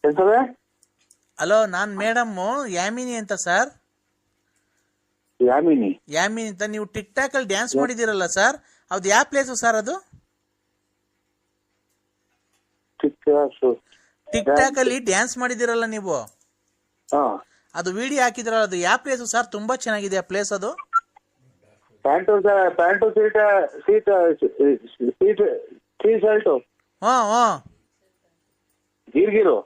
ಎಂತದೆ? Hello, ನಾನ್ madam ಯಾಮಿನಿ ಅಂತ sir. ಯಾಮಿನಿ ಅಂತ. ನೀವು ಟಿಕ್ ಟಾಕ್ ಅಲ್ಲಿ ಡ್ಯಾನ್ಸ್ ಮಾಡಿದಿರಲ್ಲ ಸರ್, ಅದು ಯಾವ ಪ್ಲೇಸು ಸರ್? ಅದು ಟಿಕ್ ಟಾಕ್ ಅಲ್ಲಿ ಡ್ಯಾನ್ಸ್ ಮಾಡಿದಿರಲ್ಲ ನೀವು, ಅದು ವಿಡಿಯೋ ಹಾಕಿದ್ರಲ್ಲ, ಅದು ಯಾವ ಪ್ಲೇಸು ಸರ್? ತುಂಬಾ ಚೆನ್ನಾಗಿದೆ ಆ ಪ್ಲೇಸ್. ಅದು ಪ್ಯಾಂಟು ಸೀಟ್ ಟೀ ಶರ್ಟು ಗೀರ್ಗಿರು.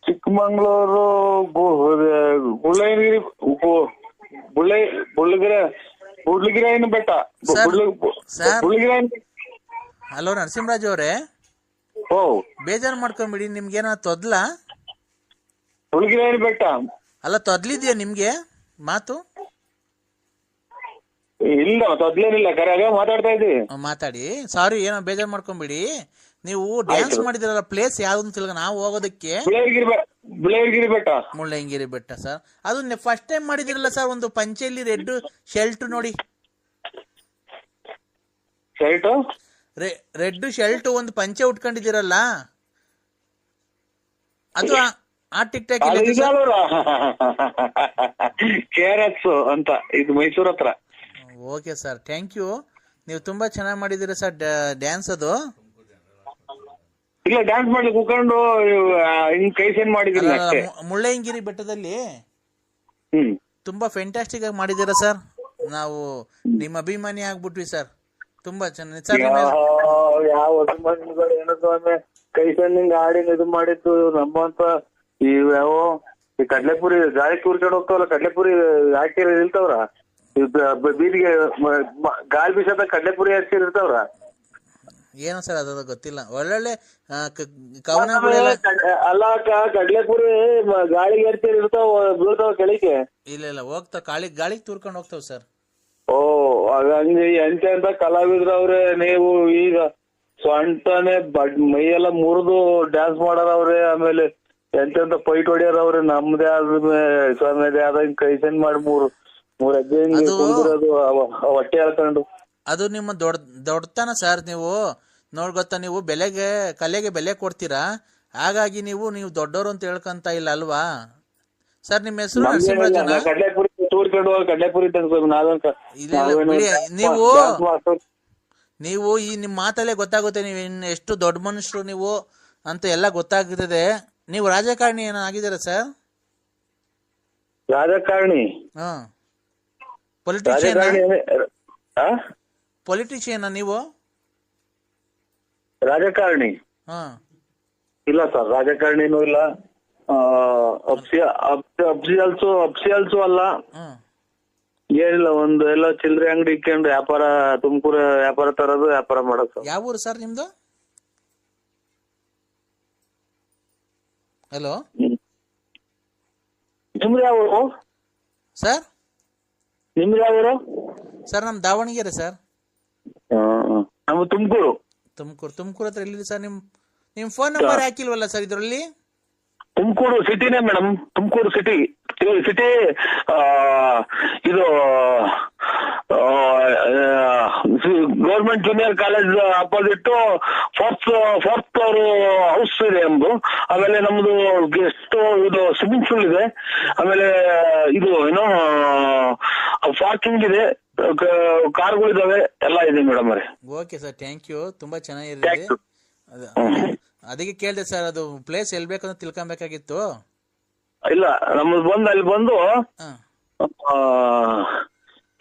ಚಿಕ್ಕಮಂಗ್ಳೂರು ಬುಳ್ಳಿಗಿರಿ ಬೆಟ್ಟ. ಹಲೋ ನರಸಿಂಹರಾಜ್ ಅವರೇ, ಬೇಜಾರು ಮಾಡ್ಕೊಂಬಿಡಿ. ನಿಮ್ಗೇನ ತೊದ್ಲ? ಬುಳ್ಳಿಗಿರಿ ಬೆಟ್ಟ ಅಲ್ಲ, ತೊದ್ಲಿದ್ಯಾ ನಿಮ್ಗೆ ಮಾತು? ಇಲ್ಲ, ತೊದ್ಲೇನಿಲ್ಲ, ಕರೆಯಾಗ ಮಾತಾಡ್ತಾ ಇದ್ದೀವಿ. ಮಾತಾಡಿ. ಸಾರಿ, ಏನೋ ಬೇಜಾರು ಮಾಡ್ಕೊಂಬಿಡಿ. ನೀವು ಡ್ಯಾನ್ಸ್ ಮಾಡಿದಿರಲ್ಲ, ಪ್ಲೇಸ್ ಯಾವ್ದು ತಿಳ್ಕ ನಾವು ಹೋಗೋದಕ್ಕೆ? ಮುಳ್ಳಯ್ಯನಗಿರಿ ಬೆಟ್ಟ. ಮುಳ್ಳಯ್ಯನಗಿರಿ ಬೆಟ್ಟ ಸರ್. ಅದು ಫಸ್ಟ್ ಟೈಮ್ ಮಾಡಿದಿರಲ್ಲ ಸರ್, ಒಂದು ಪಂಚೆಯಲ್ಲಿ ರೆಡ್ ಶರ್ಟ್ ನೋಡಿ. ರೆಡ್ ಶರ್ಟ್ ಒಂದು ಪಂಚೆ ಉಟ್ಕೊಂಡಿದ್ದೀರಲ್ಲ, ಅದು ಆ ಟಿಕ್ ಟಾಕ್ KRS ಅಂತ, ಇದು ಮೈಸೂರ್ ಹತ್ರ. Okay sir, thank you. ನೀವು ತುಂಬಾ ಚೆನ್ನಾಗಿ ಮಾಡಿದಿರ ಸರ್ ಡ್ಯಾನ್ಸ್. ಅದು ಇಲ್ಲ, ಡ್ಯಾನ್ಸ್ ಮಾಡ್ಲಿಕ್ಕೆ ಕೂತ್ಕೊಂಡು ಹಿಂಗ್ ಕೈ ಸೆಂಡ್ ಮಾಡಿದಿಲ್ಲ. ಮುಳ್ಳಯ್ಯನಗಿರಿ ಬೆಟ್ಟದಲ್ಲಿ ತುಂಬಾ ಫ್ಯಾಂಟಾಸ್ಟಿಕ್ ಆಗಿ ಮಾಡಿದಿರ ಸರ್. ನಾವು ನಿಮ್ಮ ಅಭಿಮಾನಿ ಆಗ್ಬಿಟ್ವಿ ಸರ್. ತುಂಬಾ ಚೆನ್ನಾಗಿ ಸರ್. ಯಾವ ಅಭಿಮಾನಿಗಳು ಏನೋ ಕೈ ಸೆಂಡ್ ಆಡಿ ಇದು ಮಾಡಿದ್ದು ನಮ್ಮಂತ ಯಾವ ಈ ಕಡ್ಲೆಪುರಿ ಗಾಳಿ ಕೂರ್ಕೊಂಡು ಹೋಗ್ತಾವಲ್ಲ, ಕಡ್ಲೆಪುರಿ ಹಾಕಿರ ಇಲ್ತವ್ರ, ಬೀದಿಗೆ ಗಾಳಿ ಬೀಸದ ಕಡ್ಲೆಪುರಿ ಹಾಕಿರ್ತಾವ್ರ. ಏನೋ ಸರ್ ಅದು ಗೊತ್ತಿಲ್ಲ. ಒಳ್ಳೊಳ್ಳೆ ಕವನಗಳೆಲ್ಲ ಅಲ್ಲ ಕಡ್ಲೆಪುರಿ ಗಾಳಿಗೆ ಏರ್ತೀರಿ ಇರ್ತಾವ, ಬೀಳ್ತಾವ ಕೆಳಗೆ. ಇಲ್ಲ, ಹೋಗ್ತಾವ, ಗಾಳಿಗೆ ತೂರ್ಕೊಂಡು ಹೋಗ್ತಾವ ಸರ್. ಹಂಗೆ ಎಂತ ಕಲಾವಿದ್ರವ್ರೆ ನೀವು. ಈಗ ಸೊಂಟನೆ ಮೈಯೆಲ್ಲ ಮುರಿದು ಡ್ಯಾನ್ಸ್ ಮಾಡಾರವ್ರೆ. ಆಮೇಲೆ ಎಂತೆಂತ ಪೈಟ್ ಹೊಡಿಯಾರವ್ರೆ. ನಮ್ದೇ ಆದ ಆದ ಕೈ ಸೆಂಡ್ ಮಾಡಿ ಮೂರ್ ಹೆಜ್ಜೆ ಕುಂದಿರೋದು, ಹೊಟ್ಟೆ ಹೇಳ್ಕೊಂಡು. ಅದು ನಿಮ್ಮ ದೊಡ್ಡತನ ಸರ್. ನೀವು ಗೊತ್ತಾ, ನೀವು ಕಲೆಗೆ ಬೆಲೆ ಕೊಡ್ತೀರಾ. ಹಾಗಾಗಿ ನೀವು ದೊಡ್ಡವರು ಅಂತ ಹೇಳ್ಕೊಂತ ಇಲ್ಲ ಅಲ್ವಾ ಸರ್? ನಿಮ್ಮ ಹೆಸರು ನರಸಿಂಹರಾಜನ? ಕಡ್ಲೆಪುರಿ ತೂರ್ಕೊಂಡು ಕಡ್ಲೆಪುರಿ ನೀವು ಈ ನಿಮ್ ಮಾತಲ್ಲೇ ಗೊತ್ತಾಗುತ್ತೆ ನೀವು ಎಷ್ಟು ದೊಡ್ಡ ಮನುಷ್ಯರು ನೀವು ಅಂತ ಎಲ್ಲ ಗೊತ್ತಾಗ್ತದೆ. ನೀವು ರಾಜಕಾರಣಿ ಏನೋ ಆಗಿದ್ದೀರಾ ಸರ್? ರಾಜಕಾರಣಿ? ಪೊಲಿಟಿಷಿಯನ್ ನೀವು? ರಾಜಕಾರಣಿ ಇಲ್ಲ ಸರ್, ರಾಜಕಾರಣಿನೂ ಇಲ್ಲ. ಅಬ್ಸಿಯಲ್ಸು ಅಲ್ಲ, ಏನಿಲ್ಲ. ಒಂದು ಎಲ್ಲ ಚಿಲ್ಲರೆ ಅಂಗಡಿ ಇಕ್ಕೊಂಡು ವ್ಯಾಪಾರ, ತುಮಕೂರು ವ್ಯಾಪಾರ ತರೋದು, ವ್ಯಾಪಾರ ಮಾಡೋದು. ಯಾವ ಊರು ಸರ್ ನಿಮ್ದು? ಹಲೋ, ನಿಮ್ದು ಯಾವ ಊರು ಸರ್? ನಿಮ್ದು ಯಾವ ಊರು ಸರ್? ನಮ್ ದಾವಣಗೆರೆ ಸರ್. ನಮ್ಮ ತುಮಕೂರು ಹತ್ರ ಎಲ್ಲಿದೆ ಸರ್? ನಿಮ್ ಫೋನ್ ನಂಬರ್ ಹಾಕಿಲ್ವಲ್ಲ ಸರ್ ಇದರಲ್ಲಿ? ತುಮಕೂರು ಸಿಟಿನೇ ಮೇಡಮ್, ತುಮಕೂರು ಸಿಟಿ. ಇದು government junior college opposite fourth floor house ಇದೆ ನಮ್ದು. ಆಮೇಲೆ ನಮ್ದು ಗೆಸ್ಟ್ ಇದು ಸ್ವಿಮ್ಮಿಂಗ್ ಪೂಲ್ ಇದೆ. ಆಮೇಲೆ ಇದು ಏನೋ ಪಾರ್ಕಿಂಗ್ ಇದೆ, ಕಾರ್ಗಳಿದಾವೆ, ಎಲ್ಲ ಇದೆ ಮೇಡಮ್ ಅವರೇ. Okay sir, thank you. ತುಂಬಾ ಚೆನ್ನಾಗಿರುತ್ತೆ. ಅದಕ್ಕೆ ಕೇಳಿದೆ ಸರ್, ಅದು ಪ್ಲೇಸ್ ಎಲ್ಲಿ ಬೇಕಂತ ತಿಳ್ಕೊಬೇಕಾಗಿತ್ತು. ಇಲ್ಲ, ನಮ್ದು ಅಲ್ಲಿ ಬಂದು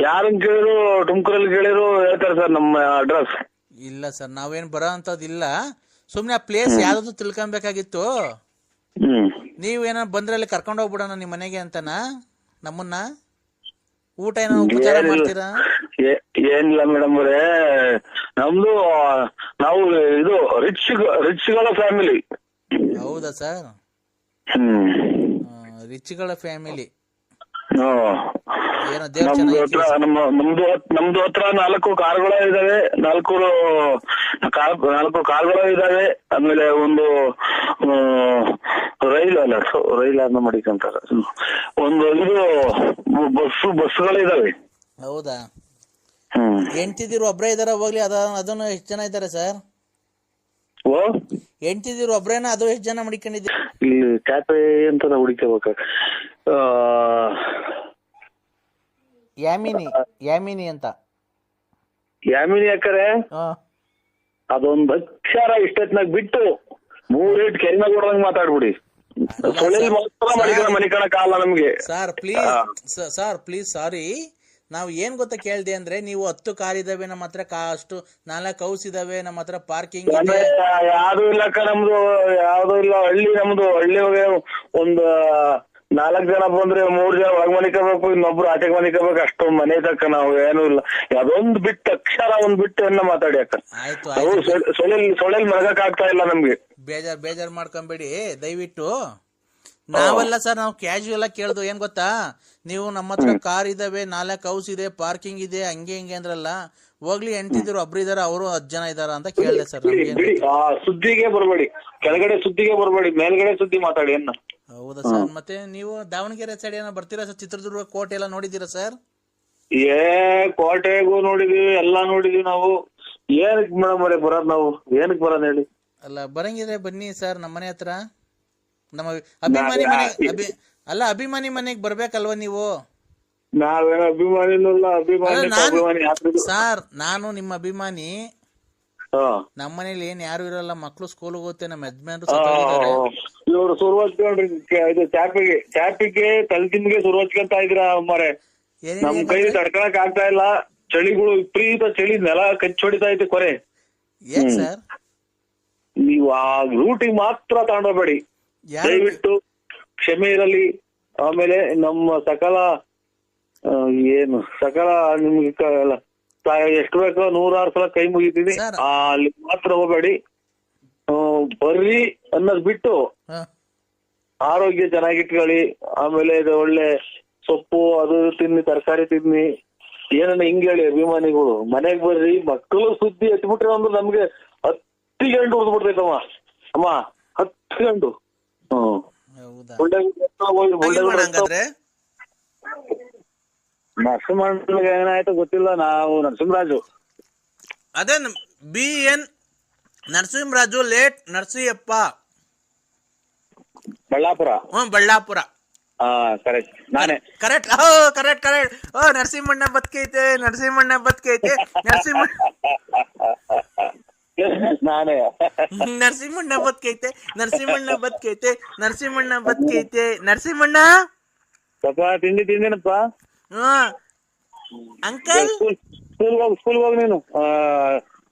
ಯಾರನ್ನ ಕೇಳಿದ್ರು, ತುಮಕೂರಲ್ಲಿ ಕೇಳಿದ್ರು ಹೇಳ್ತಾರೆ ಸರ್ ನಮ್ಮ ಅಡ್ರೆಸ್. ಇಲ್ಲ ಸರ್, ನಾವೇನ್ ಬರೋ ಅಂತದಿಲ್ಲ. ಸುಮ್ನೆ ಆ ಪ್ಲೇಸ್ ಯಾವ್ದು ತಿಳ್ಕೊಬೇಕಾಗಿತ್ತು. ನೀವೇನ ಬಂದ್ರೆ ಅಲ್ಲಿ ಕರ್ಕೊಂಡು ಹೋಗ್ಬಿಡೋಣ ನಿಮ್ ಮನೆಗೆ ಅಂತನಾ? ನಮ್ಮನ್ನ ಊಟ ಏನೋ ಉಪಚಾರ ಮಾಡ್ತೀರಾ? ಏನಿಲ್ಲ ಮೇಡಮ್ ಅವರೇ, ನಮ್ದು ನಾವು ಇದು ರಿಚ್ಗಳ ಫ್ಯಾಮಿಲಿ. ಹೌದಾ ಸರ್? ರಿಚ್ಗಳ ಫ್ಯಾಮಿಲಿ. ನಮ್ದು ಹತ್ರ 4 ಕಾರ್ಗಳು ಇದಾವೆ, 4 ಕಾರ್ಗಳು ಇದಾವೆ. ಆಮೇಲೆ ಒಂದು ರೈಲ್ ಅಲ್ಲ, ರೈಲ್ ಅನ್ನ ಮಡಿಕಂತಾರ. ಒಂದು ಇದು ಬಸ್ಗಳಿದಾವೆ. ಹೌದಾ? ಹೆಂಡ್ತಿದಿರು ಒಬ್ರೇ ಇದಾರ ಹೋಗ್ಲಿ, ಅದನ್ನು ಎಷ್ಟು ಜನ ಇದ್ದಾರೆ ಸರ್? ಹೆಂಡ್ತಿದಿರು ಒಬ್ರೇನ, ಅದು ಎಷ್ಟು ಜನ ಮಡಿಕೊಂಡಿದ್ದೀರಿ? ಇಲ್ಲಿ ಕ್ಯಾಪೆ ಅಂತ ಹುಡುಕಬೇಕ. ಯಾಮಿನಿ ಅಂತ. ಯಾಮಿನಿ ಅಕ್ಕರೆ ಅದೊಂದು ಅಕ್ಷರ ಇಷ್ಟೊತ್ನಾಗ ಬಿಟ್ಟು 3 ಇಟ್ ಕೆಲ್ಮ ಕೊಡಂಗ್ ಮಾತಾಡ್ಬಿಡಿ. ಮನಿಕಣ ಕಾಲ ನಮ್ಗೆ. Sir please sorry. ನಾವು ಏನ್ ಗೊತ್ತಾ ಕೇಳ್ದೆ ಅಂದ್ರೆ, ನೀವು 10 ಕಾರ್ ಇದಾವೆ ನಮ್ಮ ಹತ್ರ, ಅಷ್ಟು 4 ಹೌಸ್ ಇದಾವೆ ನಮ್ಮ ಹತ್ರ, ಪಾರ್ಕಿಂಗ್ ಯಾವ್ದು ಇಲ್ಲಕ್ಕ ನಮ್ದು, ಯಾವ್ದು ಇಲ್ಲ. ನಮ್ದು ಹಳ್ಳಿ ಒಂದು 4 ಜನ ಬಂದ್ರೆ 3 ಜನ ಒಳಗ್ ಮನಿಕೋಬೇಕು, ಇನ್ನೊಬ್ರು ಆಚೆಗೆ ಮನಿಕೋಬೇಕು, ಅಷ್ಟೊಂದು ಮನೆ ತಕ್ಕ ನಾವು ಏನೂ ಇಲ್ಲ. ಅದೊಂದು ಬಿಟ್ಟು ಅಕ್ಷರ ಒಂದ್ ಬಿಟ್ಟು ಎನ್ನ ಮಾತಾಡಿ ಅಕ್ಕ. ಸೊಳೆಲ್ ಮರಗಕ್ ಆಗ್ತಾ ಇಲ್ಲ ನಮ್ಗೆ. ಬೇಜಾರ್ ಮಾಡ್ಕೊಂಬೇಡಿ ದಯವಿಟ್ಟು. ನಾವೆಲ್ಲ ಸರ್, ನಾವು ಕ್ಯಾಶುಯಲ್ ಆಗಿ ಕೇಳ್ದು ಏನ್ ಗೊತ್ತಾ, ನೀವು ನಮ್ಮ ಹತ್ರ ಕಾರ್ ಇದಾವೆ, 4 ಹೌಸ್ ಇದೆ, ಪಾರ್ಕಿಂಗ್ ಇದೆ, ಹಂಗೆ ಹಿಂಗೆ ಅಂದ್ರಲ್ಲ. ಹೋಗ್ಲಿ, ಹೆಂಡ್ತಿದ್ರು ಒಬ್ರು ಇದಾರ, ಅವರು 10 ಜನ ಇದಾರ ಅಂತ ಕೇಳಿದೆ ಸರ್. ಸುದ್ದಿಗೆ ಬರ್ಬೇಡಿ, ಕೆಳಗಡೆ ಸುದ್ದಿಗೆ ಬರ್ಬೇಡಿ, ಮೇಲ್ಗಡೆ ಸುದ್ದಿ ಮಾತಾಡಿ ಅನ್ನ. ಹೌದಾ ಸರ್? ಮತ್ತೆ ನೀವು ದಾವಣಗೆರೆ ಸೈಡ್ ಏನೋ ಬರ್ತೀರಾ ಸರ್? ಚಿತ್ರದುರ್ಗ ಕೋಟೆ ಎಲ್ಲ ನೋಡಿದ್ದೀರಾ ಸರ್? ಕೋಟೆಗೂ ನೋಡಿದೀವಿ, ಎಲ್ಲಾ ನೋಡಿದೀವಿ ನಾವು. ಏನಕ್ ಮೇಡಮ್ ಅವರೇ ಬರೋದ್ ನಾವು? ಏನಕ್ ಬರೋದ್ ಹೇಳಿ? ಅಲ್ಲ, ಬರಂಗಿದ್ರೆ ಬನ್ನಿ ಸರ್ ನಮ್ಮ ಮನೆ ಹತ್ರ. ನಮ್ಮ ಅಭಿಮಾನಿ ಮನೆ ಅಭಿಮಾನಿ ಮನೆಗೆ ಬರ್ಬೇಕಲ್ವಾ ನೀವು? ನಾವೇನೋ ಅಭಿಮಾನಿ ಸರ್, ನಾನು ನಿಮ್ಮ ಅಭಿಮಾನಿ. ನಮ್ಮ ಮನೇಲಿ ಏನ್ ಯಾರು ಇರಲ್ಲ, ಮಕ್ಳು ಸ್ಕೂಲ್ ಹೋಗುತ್ತೆ, ನಮ್ಮ ಯಜಮಾನ್ರು ಇವ್ರು ಸುರ್ವಚ್ಕೊಂಡ್ರಿ ಇದು ಚಾಪಿಗೆ ತಲೆತಿಮ್ಗೆ ಸುರ್ವಚ್ಕೊಂತ ಇದ್ರ ಅಮ್ಮರೆ. ನಮ್ ಕೈ ತಡ್ಕೊಳಕ್ ಆಗ್ತಾ ಇಲ್ಲ, ಚಳಿಗಳು ವಿಪರೀತ ಚಳಿ, ನೆಲ ಕಚ್ಚೊಡಿತಾ ಐತೆ ಕೊರೆ. ಏನ್ ಸರ್? ನೀವು ಆ ರೂಟಿಗೆ ಮಾತ್ರ ತಗೊಂಡೋಗ್ಬೇಡಿ ದಯವಿಟ್ಟು, ಕ್ಷಮೆ ಇರಲಿ. ಆಮೇಲೆ ನಮ್ಮ ಸಕಲ ನಿಮ್ಗೆ ಎಷ್ಟು ಬೇಕೋ 106 ಸಲ ಕೈ ಮುಗಿತೀನಿ, ಅಲ್ಲಿ ಮಾತ್ರ ಹೋಗ್ಬೇಡಿ. ಬರ್ರಿ ಅನ್ನೋದ್ ಬಿಟ್ಟು ಆರೋಗ್ಯ ಚೆನ್ನಾಗಿಟ್ಕೊಳ್ಳಿ. ಆಮೇಲೆ ಇದು ಒಳ್ಳೆ ಸೊಪ್ಪು ಅದು ತಿನ್ನಿ, ತರಕಾರಿ ತಿನ್ನಿ. ಏನನ್ನ ಹಿಂಗ್ ಹೇಳಿ ಅಭಿಮಾನಿಗಳು, ಮನೆಗ್ ಬರ್ರಿ. ಮಕ್ಕಳು ಸುದ್ದಿ ಹಚ್ಬಿಟ್ರೆ ಒಂದು ನಮ್ಗೆ 10 ಗಂಟು ಉಳಿದ್ಬಿಡ್ತೈತಮ್ಮ ಅಮ್ಮ, 10 ಗಂಟು. ನರಸಿಂಹ ಏನಾಯ್ತು ಗೊತ್ತಿಲ್ಲ. ನಾವು ನರಸಿಂಹರಾಜು, ಅದೇ BN Narasimharaju, late Narasimhappa, Ballapura. Ballapura. Correct, ನಾನೇ. ಕರೆಕ್ಟ್. ನರಸಿಂಹಣ್ಣ ಬದುಕೈತೆ, ನಾನೇ. ನರಸಿಂಹಣ್ಣ ಬದುಕೈತೆ. ನರಸಿಂಹಣ್ಣ ಸ್ವಲ್ಪ ತಿಂಡಿ ತಿಂದಿನಪ್ಪ. ಅಂಕಲ್ ಸ್ಕೂಲ್ ಹೋಗಿ ನೀನು.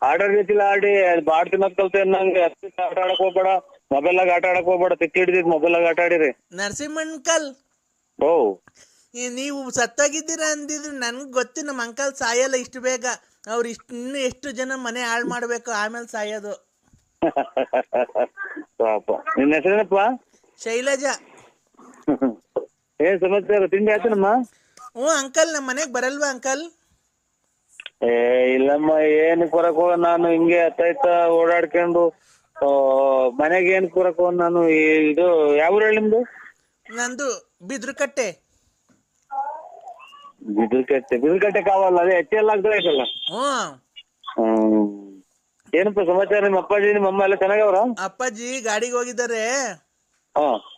ಆರ್ಡರ್ ರೀತಿಲಿ ಆಡಿ ಬಾಡ್ ತಿನ್ನೋದ್ ಕಲ್ತೆ ನಂಗೆ. ಆಟ ಆಡಕ್ ಹೋಗ್ಬೇಡ, ಮೊಬೈಲಾಗ ಆಟ ಆಡಕ್ ಹೋಗ್ಬೇಡ. ತಿಕ್ಕಿ ಹಿಡಿದಿದ್ ಮೊಬೈಲಾಗ ಆಟ ಆಡಿರಿ. ನರಸಿಂಹಣ್ಕಲ್, ನೀವು ಸತ್ತಾಗಿದ್ದೀರಾ ಅಂದಿದ್ರು ನನ್ಗೆ ಗೊತ್ತು. ನಮ್ಮ ಅಂಕಲ್ ಸಾಯಲ್ಲ ಇಷ್ಟು ಬೇಗ. ಅವ್ರು ಇನ್ನು ಎಷ್ಟು ಜನ ಮನೆ ಹಾಳು ಮಾಡ್ಬೇಕು, ಆಮೇಲೆ ಸಾಯೋದು. ನಿನ್ನ ಹೆಸರೇನಪ್ಪ? ಶೈಲಜಾ. ಏನ್ ಸಮಾಚಾರ? ತಿಂಡಿ ಆಯ್ತನಮ್ಮ? ಅಂಕಲ್, ನಮ್ಮ ಮನೆಗ್ ಬರಲ್ವಾ ಅಂಕಲ್? ಇಲ್ಲಮ್ಮ, ಏನ್ ಕೊರಕ್ ಹೋಗ. ನಾನು ಹಿಂಗೆ ಅತ್ತಾಯ್ತ ಓಡಾಡ್ಕೊಂಡು ಮನೆಗೆ ಏನ್ ಕೊರಕ್ ಹೋಗ ನಾನು. ಇದು ಯಾವ ಊರು ಹೇಳಿ ನಿಮ್ದು? ನಂದು ಬಿದ್ರಕಟ್ಟೆ. ಬಿದ್ರಕಟ್ಟೆ ಕಾವಲ್ಲ, ಅದೇ ಹೆಚ್ಚೆಲ್ಲ ಆಗ್ತಾ ಐತಲ್ಲ. ಏನಪ್ಪ ಸಮಾಚಾರ? ನಿಮ್ಮ ಅಪ್ಪಾಜಿ ನಿಮ್ಮ ಅಮ್ಮ ಎಲ್ಲ ಚೆನ್ನಾಗವ್ರ? ಅಪ್ಪಾಜಿ ಗಾಡಿಗೆ ಹೋಗಿದ್ದಾರೆ.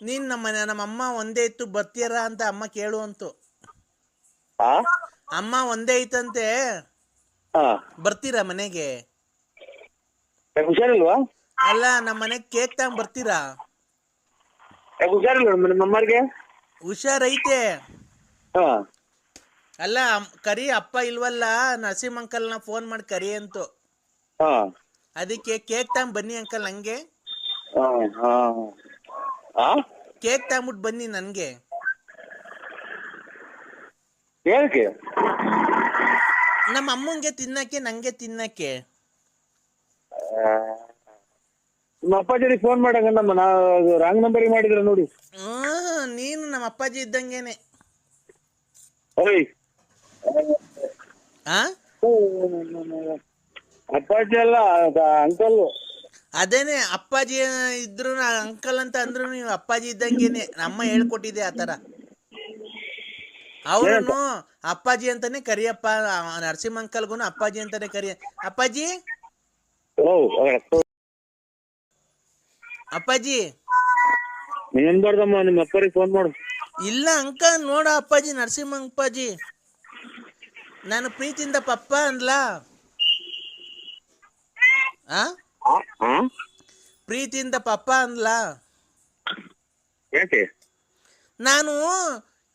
ನೀನ್ ನಮ್ಮ ಅಮ್ಮ ಒಂದೇ ಇತ್ತು, ಬರ್ತೀರ ಅಂತ ಅಮ್ಮ ಕೇಳು ಅಂತು. ಅಮ್ಮ ಒಂದೇ ಐತಂತೆ, ಬರ್ತೀರಾ ಮನೆಗೆ? ಹುಷಾರಿಲ್ವಾ? ಅಲ್ಲ, ನಮ್ಮ ಮನೆಗ್ ಕೇಕ್ ತಗೊಂಡ್ ಬರ್ತೀರಾ? ಹುಷಾರಿಲ್ವ ನಿಮ್ಮ ಅಮ್ಮರ್ಗೆ? ಹುಷಾರೈತೆ. ಅಲ್ಲ, ಕರಿ ಅಪ್ಪ ಇಲ್ವಲ್ಲ, ನರಸಿಂಹ ಅಂಕಲ್ನ ಫೋನ್ ಮಾಡಿ ಕರಿ ಅಂತು. ಅದಕ್ಕೆ ಕೇಕ್ ತಗೊಂಡ್ ಬನ್ನಿ ಅಂಕಲ್ ನಂಗೆ. ಕೇಕ್ ತಗೊಂಬಿಟ್ಟು ಬನ್ನಿ ನನ್ಗೆ. ಏನಕ್ಕೆ? ನಮ್ಮ ಅಮ್ಮಂಗೆ ತಿನ್ನಕ್ಕೆ, ನಂಗೆ ತಿನ್ನಕ್ಕೆ. ನಿಮ್ಮ ಅಪ್ಪಾಜಿ ಫೋನ್ ಮಾಡಂಗಮ್ಮ, ನಾವು ರಾಂಗ್ ನಂಬರಿಗೆ ಮಾಡಿದ್ರ ನೋಡಿ. ನೀನು ನಮ್ಮ ಅಪ್ಪಾಜಿ ಇದ್ದಂಗೆನೆ. ಅಪ್ಪಾಜಿ ಅಲ್ಲ, ಅಂಕಲ್. ಅದೇನೆ ಅಪ್ಪಾಜಿ ಇದ್ರು ಅಂಕಲ್ ಅಂತ ಅಂದ್ರು ನೀವು ಅಪ್ಪಾಜಿ ಇದ್ದಂಗೆನೆ. ನಮ್ಮ ಹೇಳ್ಕೊಟ್ಟಿದೆ ಆತರ. ಅವ್ರು ಅಪ್ಪಾಜಿ ಅಂತಾನೆ ಕರಿಯಪ್ಪ, ನರಸಿಂಹ ಅಂಕಲ್ಗೂ ಅಪ್ಪಾಜಿ ಅಂತಾನೆ ಕರಿಯ. ಅಪ್ಪಾಜಿ ಅಪ್ಪಾಜಿ ಏನ್ ಬರ್ದಮ್ಮ, ನಿಮ್ಮ ಅಪ್ಪರಿಗೆ ಫೋನ್ ಮಾಡು. ಇಲ್ಲ ಅಂಕಲ್ ನೋಡ ಅಪ್ಪಾಜಿ, ನರಸಿಂಹ ಅಪ್ಪಾಜಿ ನಾನು ಪ್ರೀತಿಯಿಂದ ಪಪ್ಪ ಅಂದ್ಲಾ. ಪ್ರೀತಿಯಿಂದ ಪಪ್ಪ ಅಂದ್ಲಾ. ಯಾಕೆ? ನಾನು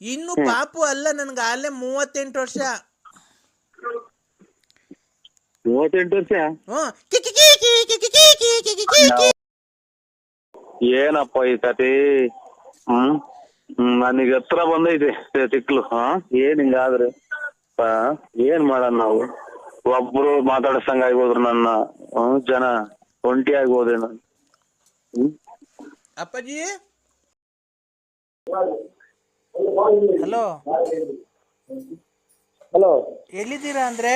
ಇನ್ನು ಪಾಪು ಅಲ್ಲ, ನನ್ಗೆ ಅಲ್ಲೇ 38 ವರ್ಷ. 38 ವರ್ಷ? ಏನಪ್ಪ ಈ ಕತೆ? ನನಗೆ ಹತ್ರ ಬಂದೈತೆ ತಿಕ್ಲು. ಏನ್ ಹಿಂಗಾದ್ರೆ ಏನ್ ಮಾಡೋಣ ನಾವು? ಒಬ್ರು ಮಾತಾಡ್ಸಂಗ ಆಗ್ಬೋದ್ರು ನನ್ನ, ಜನ ಒಂಟಿ ಆಗ್ಬೋದೇನ. ಅಪ್ಪಾಜಿ ಹಲೋ ಹಲೋ, ಎಲ್ಲಿದ್ದೀರಾ ಅಂದ್ರೆ?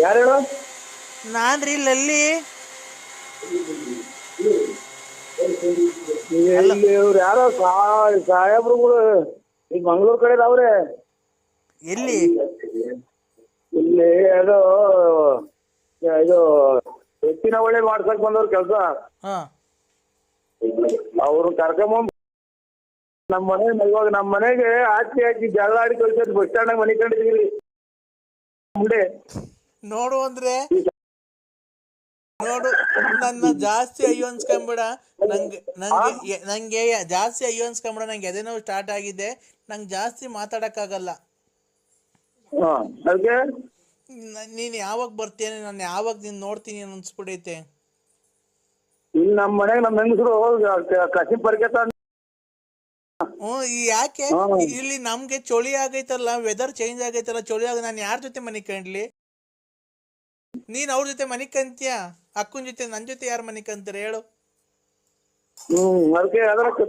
ಯಾರು ಹೇಳು? ನಾನ್ರಿ ಲಲ್ಲಿ. ಇವ್ರು ಯಾರೋ ಸಾಹೇಬ್ರುಗಳು ಈಗ ಮಂಗ್ಳೂರ್ ಕಡೆ ಅವ್ರೆ. ಎಲ್ಲಿ? ಇಲ್ಲಿ ಅದು ಇದು ಹೆಚ್ಚಿನ ಒಳ್ಳೆ ಮಾಡ್ಸಕ್ ಬಂದವ್ರ ಕೆಲ್ಸ. ಅವ್ರು ಕರ್ಕೊಂಬಂದ್ ಇವಾಗ ನಮ್ಮ ಮನೆಗೆ ಹಾಕಿ ಜಗಳ ಆಡಿ ಕಳ್ಸೋದು. ಬಸ್ ಸ್ಟ್ಯಾಂಡ್ ಮನೆ ಕಂಡಿದ್ದೀವಿ ಮುಂದೆ. ನೋಡು ಅಂದ್ರೆ ನೋಡು, ನನ್ನ ಜಾಸ್ತಿ ಅಯ್ಯೋ ಅನ್ಸ್ಕೊಂಬಿಡ. ನಂಗೆ ಜಾಸ್ತಿ ಅಯ್ಯೋ ಅನ್ಸ್ಕೊಂಬಿಡ. ನಂಗೆ ಎದೆ ನೋವು ಸ್ಟಾರ್ಟ್ ಆಗಿದೆ. ನಂಗೆ ಜಾಸ್ತಿ ಮಾತಾಡಕ್ಕಾಗಲ್ಲ. ನೀನ್ ಯಾವಾಗ ಬರ್ತೀನಿ, ನಾನು ಯಾವಾಗ ನೀನ್ ನೋಡ್ತೀನಿ ಅನ್ಸ್ಬಿಡೈತೆ. ಇಲ್ಲಿ ನಮ್ಮ ಮನೆಗೆ ನಮ್ಮ ಹೆಂಗಸರು ಕಸಿ ಪರಿಕೆ ಯಾಕೆ ಇಲ್ಲಿ ನಮ್ಗೆ ಚಳಿ ಆಗೈತಲ್ಲ, ವೆದರ್ ಚೇಂಜ್ ಆಗೈತಲ್ಲ, ಚಳಿ ಆಗ ನಾನು ಯಾರ ಜೊತೆ ಮನೆ ಕಂಡ್ಲಿ? ನೀನ್ ಅವ್ರ ಜೊತೆ ಮನೆ ಕಂತೀಯ? ಅಕ್ಕನ ಜೊತೆ ನನ್ ಜೊತೆ ಯಾರು ಮನೆ ಕಂತೀರ ಹೇಳು?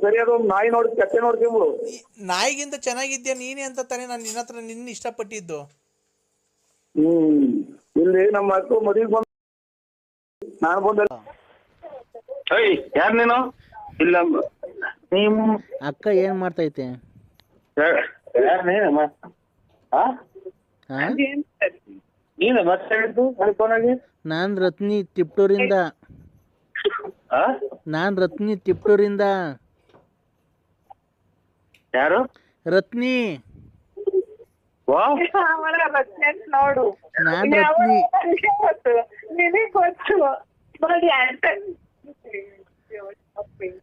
ಸರಿಯಾದ ನಾಯಿ ನೋಡಿ ಕಟ್ಟೆ ನೋಡ್ಕೊಂಬಿಡು. ನಾಯಿಗಿಂತ ಚೆನ್ನಾಗಿದ್ಯಾ ನೀನೇ ಅಂತ ತಾನೇ ನಾನು ನಿನ್ನ ಹತ್ರ ನಿನ್ನ ಇಷ್ಟಪಟ್ಟಿದ್ದು. ಇಲ್ಲಿ ನಮ್ಮ ಅಕ್ಕ ಮದುವೆ ಬಂದ ನಾನು ಬಂದ. ಯಾರು ನೀನು? ಇಲ್ಲ ನಿಮ್ಮ ಅಕ್ಕ ಏನ್ ಮಾಡ್ತೈತೆ? ನೀನು ಮತ್ತೆ ಹೇಳಿದ್ದು ಫೋನಾಗಿ? ನಾನ್ ರತ್ನಿ ತಿಪ್ಟೂರಿಂದ. ಯಾರು? ರತ್ನಿ. ನೋಡು, ನಾನ್ ರತ್ನಿ.